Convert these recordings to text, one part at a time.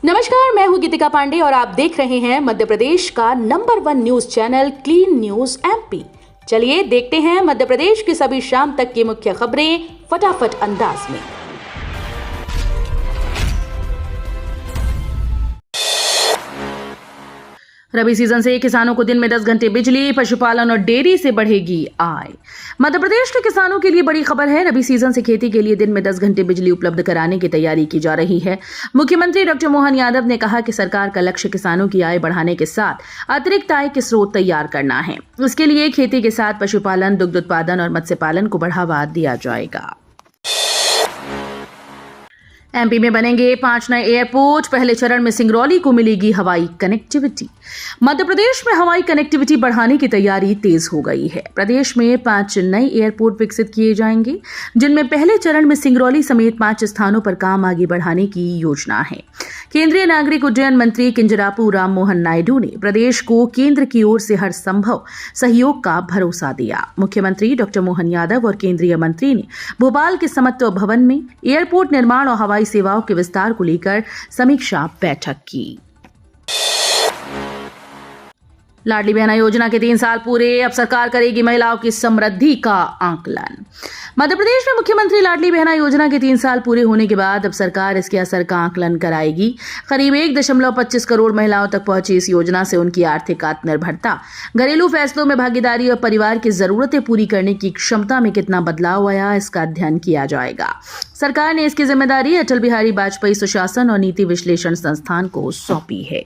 नमस्कार, मैं हूं गीतिका पांडे और आप देख रहे हैं मध्य प्रदेश का number 1 news channel clean news MP. चलिए देखते हैं मध्य प्रदेश की सभी शाम तक की मुख्य खबरें फटाफट अंदाज में। रबी सीजन से किसानों को दिन में 10 घंटे बिजली, पशुपालन और डेयरी से बढ़ेगी आय। मध्य प्रदेश के किसानों के लिए बड़ी खबर है। रबी सीजन से खेती के लिए दिन में 10 घंटे बिजली उपलब्ध कराने की तैयारी की जा रही है। मुख्यमंत्री डॉक्टर मोहन यादव ने कहा कि सरकार का लक्ष्य किसानों की आय बढ़ाने के साथ अतिरिक्त आय के स्रोत तैयार करना है। इसके लिए खेती के साथ पशुपालन, दुग्ध उत्पादन और मत्स्य पालन को बढ़ावा दिया जाएगा। एमपी में बनेंगे 5 नए एयरपोर्ट। पहले चरण में सिंगरौली को मिलेगी हवाई कनेक्टिविटी। मध्य प्रदेश में हवाई कनेक्टिविटी बढ़ाने की तैयारी तेज हो गई है। प्रदेश में 5 नए एयरपोर्ट विकसित किए जाएंगे, जिनमें पहले चरण में सिंगरौली समेत 5 स्थानों पर काम आगे बढ़ाने की योजना है। केंद्रीय नागरिक उड्डयन मंत्री किंजरापू राममोहन नायडू ने प्रदेश को केंद्र की ओर से हर संभव सहयोग का भरोसा दिया। मुख्यमंत्री डॉक्टर मोहन यादव और केंद्रीय मंत्री ने भोपाल के समत्व भवन में एयरपोर्ट निर्माण और हवाई सेवाओं के विस्तार को लेकर समीक्षा बैठक की। लाडली बहना योजना के 3 साल पूरे, अब सरकार करेगी महिलाओं की समृद्धि का आकलन। मध्य प्रदेश में मुख्यमंत्री लाडली बहना योजना के 3 साल पूरे होने के बाद अब सरकार इसके असर का आकलन कराएगी। करीब 1.25 करोड़ महिलाओं तक पहुंची इस योजना से उनकी आर्थिक आत्मनिर्भरता, घरेलू फैसलों में भागीदारी और परिवार की जरूरतें पूरी करने की क्षमता में कितना बदलाव आया, इसका अध्ययन किया जाएगा। सरकार ने इसकी जिम्मेदारी अटल बिहारी वाजपेयी सुशासन और नीति विश्लेषण संस्थान को सौंपी है।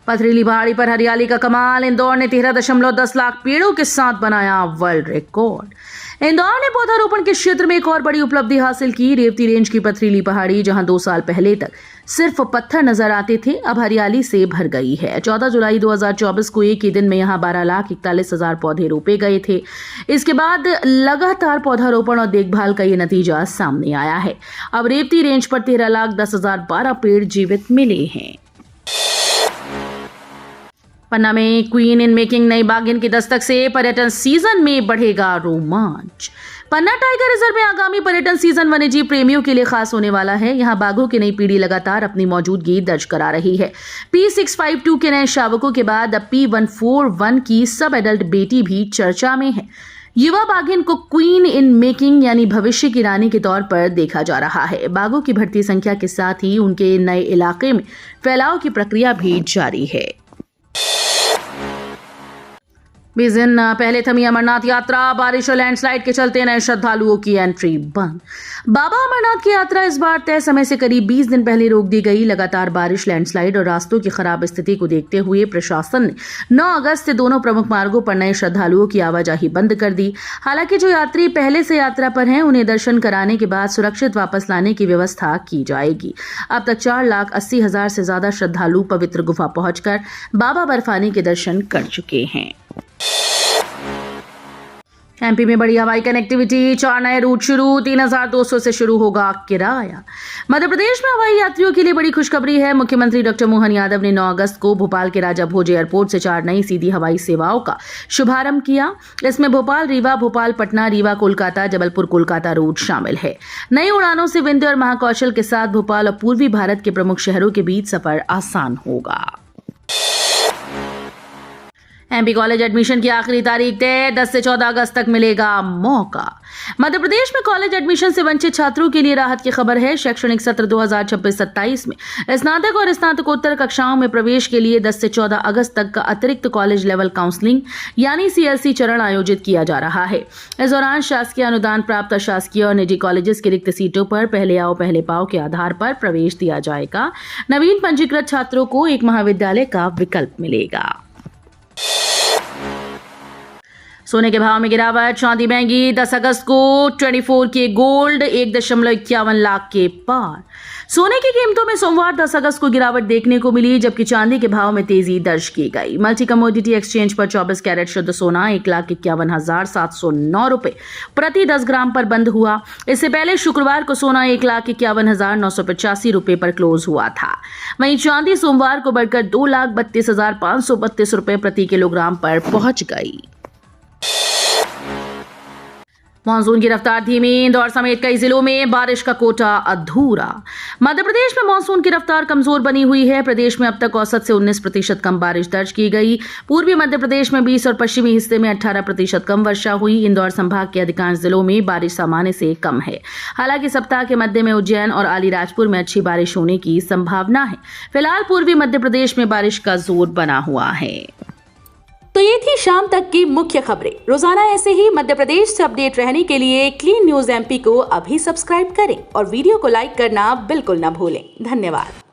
पथरीली पहाड़ी पर हरियाली का कमाल। इंदौर ने 13.10 लाख पेड़ों के साथ बनाया वर्ल्ड रिकॉर्ड। इंदौर ने पौधारोपण के क्षेत्र में एक और बड़ी उपलब्धि हासिल की। रेवती रेंज की पथरीली पहाड़ी, जहां 2 साल पहले तक सिर्फ पत्थर नजर आते थे, अब हरियाली से भर गई है। 14 जुलाई 2024 को एक ही दिन में यहां 12,41,000 पौधे रोपे गए थे। इसके बाद लगातार पौधारोपण और देखभाल का ये नतीजा सामने आया है। अब रेवती रेंज पर 13,10,012 पेड़ जीवित मिले हैं। पन्ना में क्वीन इन मेकिंग नई बाघिन की दस्तक से पर्यटन सीजन में बढ़ेगा रोमांच। पन्ना टाइगर रिजर्व में आगामी पर्यटन सीजन वन्यजीव प्रेमियों के लिए खास होने वाला है। यहां बाघों की नई पीढ़ी लगातार अपनी मौजूदगी दर्ज करा रही है। P652 के नए शावकों के बाद अब P141 की सब एडल्ट बेटी भी चर्चा में है। युवा बाघिन को क्वीन इन मेकिंग यानी भविष्य की रानी के तौर पर देखा जा रहा है। बाघों की बढ़ती संख्या के साथ ही उनके नए इलाके में फैलाव की प्रक्रिया भी जारी है। 20 दिन पहले थमी अमरनाथ यात्रा। बारिश और लैंडस्लाइड के चलते नए श्रद्धालुओं की एंट्री बंद। बाबा अमरनाथ की यात्रा इस बार तय समय से करीब 20 दिन पहले रोक दी गई। लगातार बारिश, लैंडस्लाइड और रास्तों की खराब स्थिति को देखते हुए प्रशासन ने 9 अगस्त से दोनों प्रमुख मार्गों पर नए श्रद्धालुओं की आवाजाही बंद कर दी। हालांकि जो यात्री पहले से यात्रा पर हैं, उन्हें दर्शन कराने के बाद सुरक्षित वापस लाने की व्यवस्था की जाएगी। अब तक 4,80,000 से ज्यादा श्रद्धालु पवित्र गुफा पहुंचकर बाबा बर्फानी के दर्शन कर चुके हैं। एमपी में बड़ी हवाई कनेक्टिविटी, 4 नए रूट शुरू, 3,200 से शुरू होगा किराया। मध्य प्रदेश में हवाई यात्रियों के लिए बड़ी खुशखबरी है। मुख्यमंत्री डॉक्टर मोहन यादव ने 9 अगस्त को भोपाल के राजा भोज एयरपोर्ट से 4 नई सीधी हवाई सेवाओं का शुभारंभ किया। इसमें भोपाल रीवा, भोपाल पटना, रीवा कोलकाता, जबलपुर कोलकाता रूट शामिल है। नई उड़ानों से विंध्य और महाकौशल के साथ भोपाल और पूर्वी भारत के प्रमुख शहरों के बीच सफर आसान होगा। एमपी कॉलेज एडमिशन की आखिरी तारीख तय, 10 से 14 अगस्त तक मिलेगा मौका। मध्य प्रदेश में कॉलेज एडमिशन से वंचित छात्रों के लिए राहत की खबर है। शैक्षणिक सत्र 2026-27 में स्नातक और स्नातकोत्तर कक्षाओं में प्रवेश के लिए 10 से 14 अगस्त तक का अतिरिक्त कॉलेज लेवल काउंसलिंग यानी CLC चरण आयोजित किया जा रहा है। इस दौरान शासकीय अनुदान प्राप्त शासकीय और निजी कॉलेजेस की रिक्त सीटों पर पहले आओ पहले पाओ के आधार पर प्रवेश दिया जाएगा। नवीन पंजीकृत छात्रों को एक महाविद्यालय का विकल्प मिलेगा। सोने के भाव में गिरावट, चांदी महंगी। 10 अगस्त को 24 के गोल्ड 1.51 लाख के पार। सोने की कीमतों में सोमवार 10 अगस्त को गिरावट देखने को मिली, जबकि चांदी के भाव में तेजी दर्ज की गई। मल्टी कमोडिटी एक्सचेंज पर 24 कैरेट शुद्ध सोना 1,51,709 रुपए प्रति 10 ग्राम पर बंद हुआ। इससे पहले शुक्रवार को सोना 1,51,985 रुपए पर क्लोज हुआ था। वहीं चांदी सोमवार को बढ़कर 2,32,532 रुपए प्रति किलोग्राम पर पहुंच गई। मानसून की रफ्तार धीमी, इंदौर समेत कई जिलों में बारिश का कोटा अधूरा। मध्य प्रदेश में मानसून की रफ्तार कमजोर बनी हुई है। प्रदेश में अब तक औसत से 19% कम बारिश दर्ज की गई। पूर्वी मध्य प्रदेश में 20 और पश्चिमी हिस्से में 18% कम वर्षा हुई। इंदौर संभाग के अधिकांश जिलों में बारिश सामान्य से कम है। हालांकि सप्ताह के मध्य में उज्जैन और अलीराजपुर में अच्छी बारिश होने की संभावना है। फिलहाल पूर्वी मध्य प्रदेश में बारिश का जोर बना हुआ है। तो ये थी शाम तक की मुख्य खबरें। रोजाना ऐसे ही मध्य प्रदेश से अपडेट रहने के लिए क्लीन न्यूज एमपी को अभी सब्सक्राइब करें और वीडियो को लाइक करना बिल्कुल न भूलें। धन्यवाद।